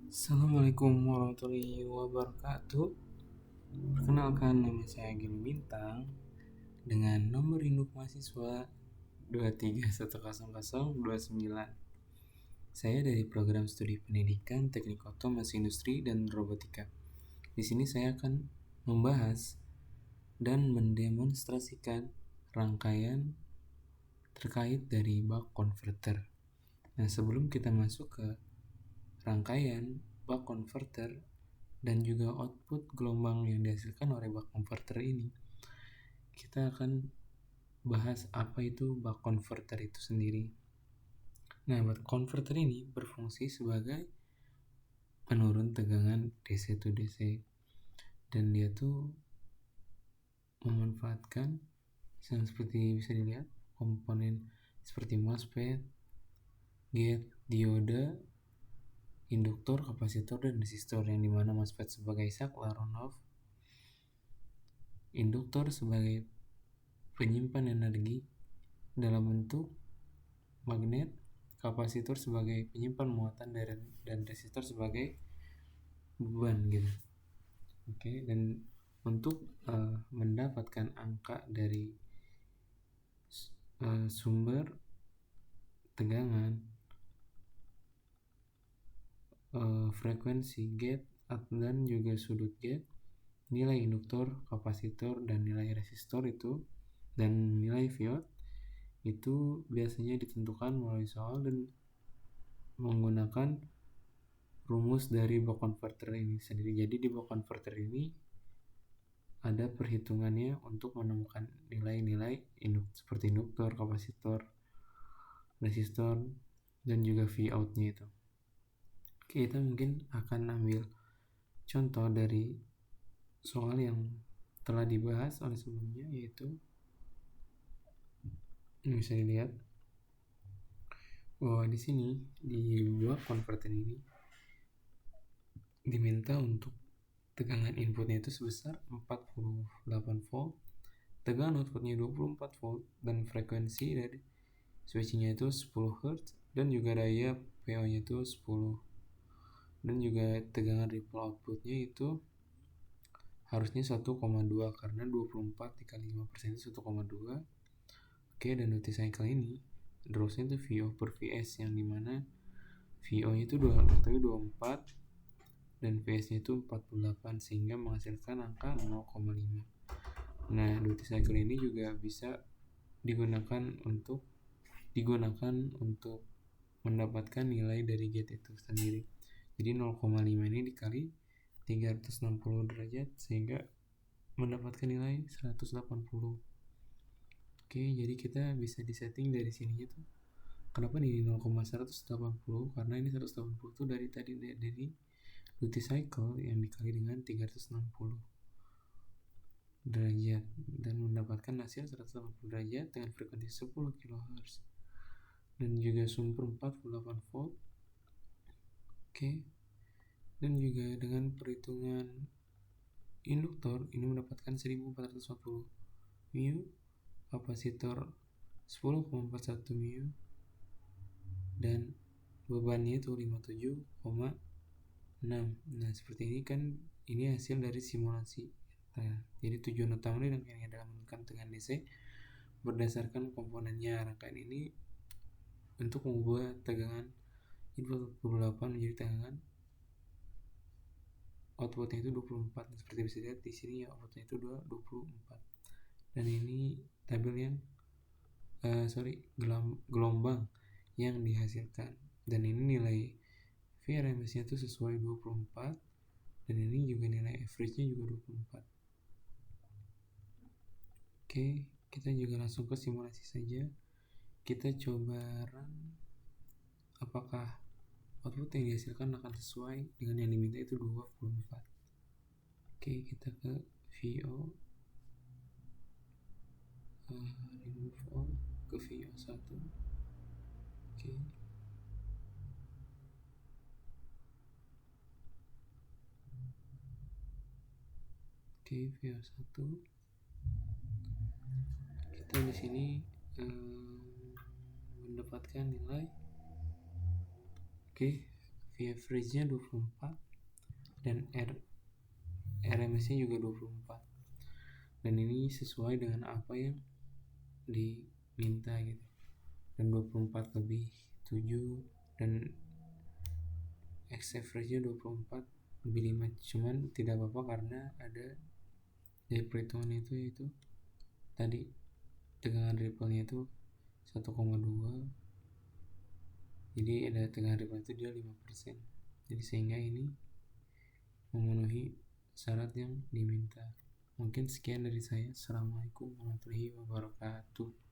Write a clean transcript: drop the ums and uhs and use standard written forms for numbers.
Assalamualaikum warahmatullahi wabarakatuh. Perkenalkan, nama saya Gil Bintang dengan nomor induk mahasiswa 2310029. Saya dari program studi pendidikan Teknik Otomasi Industri dan Robotika. Di sini saya akan membahas dan mendemonstrasikan rangkaian terkait dari buck converter. Nah, sebelum kita masuk ke rangkaian buck converter dan juga output gelombang yang dihasilkan oleh buck converter ini, kita akan bahas apa itu buck converter itu sendiri. Nah, buck converter ini berfungsi sebagai penurun tegangan DC to DC, dan dia tuh memanfaatkan yang seperti bisa dilihat komponen seperti MOSFET, gate, dioda, induktor, kapasitor, dan resistor, yang dimana MOSFET sebagai Saklarov, induktor sebagai penyimpan energi dalam bentuk magnet, kapasitor sebagai penyimpan muatan, dan resistor sebagai beban gitu. Oke, dan untuk mendapatkan angka dari sumber tegangan, frekuensi gate, dan juga sudut gate, nilai induktor, kapasitor, dan nilai resistor itu, dan nilai Vout itu biasanya ditentukan melalui soal dan menggunakan rumus dari buck converter ini sendiri. Jadi di buck converter ini ada perhitungannya untuk menemukan nilai-nilai seperti induktor, kapasitor, resistor, dan juga Vout-nya itu. Oke, kita mungkin akan ambil contoh dari soal yang telah dibahas oleh sebelumnya, yaitu bisa dilihat bahwa di sini di buck converter ini diminta untuk tegangan inputnya itu sebesar 48 volt, tegangan outputnya 24 volt, dan frekuensi dari switchingnya itu 10 Hz, dan juga daya PO nya itu 10, dan juga tegangan ripple outputnya itu harusnya 1,2 karena 24 dikali 5% itu 1,2. Oke, dan duty cycle ini drossnya itu VO per VS, yang dimana VO nya itu 24 dan VS nya itu 48, sehingga menghasilkan angka 0,5. Nah, duty cycle ini juga bisa digunakan untuk mendapatkan nilai dari gate itu sendiri. Jadi 0,5 ini dikali 360 derajat sehingga mendapatkan nilai 180. Oke, jadi kita bisa disetting dari sininya tuh. Kenapa nih 0,180? Karena ini 180 itu dari duty cycle yang dikali dengan 360 derajat, dan mendapatkan hasil 180 derajat dengan frekuensi 10 kHz dan juga sumber 48 volt. Oke, dan juga dengan perhitungan induktor ini mendapatkan 1440 μ, kapasitor 10,41 μ, dan bebannya itu 57,6. Nah, seperti ini kan ini hasil dari simulasi. Nah, jadi tujuan utama rangkaian ini adalah menentukan tegangan DC berdasarkan komponennya. Rangkaian ini untuk mengubah tegangan input 48 menjadi tegangan outputnya itu 24. Nah, seperti bisa dilihat di sini ya, outputnya itu 24. Dan ini tabel yang gelombang yang dihasilkan, dan ini nilai VRMS nya itu sesuai 24, dan ini juga nilai average nya juga 24. Oke, kita juga langsung ke simulasi saja. Kita coba run apakah output yang dihasilkan akan sesuai dengan yang diminta itu 24. Oke, kita ke VO, remove all, ke VO1. Oke, VO1. Kita di sini mendapatkan nilai average-nya 24 dan RMS-nya juga 24, dan ini sesuai dengan apa yang diminta gitu. Dan 24 lebih 7 dan X average-nya 24 lebih 5, cuman tidak apa-apa karena ada dari perhitungan itu tadi tegangan ripple-nya itu 1,2, jadi ada tegangan ripple itu dia 5%, jadi sehingga ini memenuhi syarat yang diminta. Mungkin sekian dari saya. Assalamualaikum warahmatullahi wabarakatuh.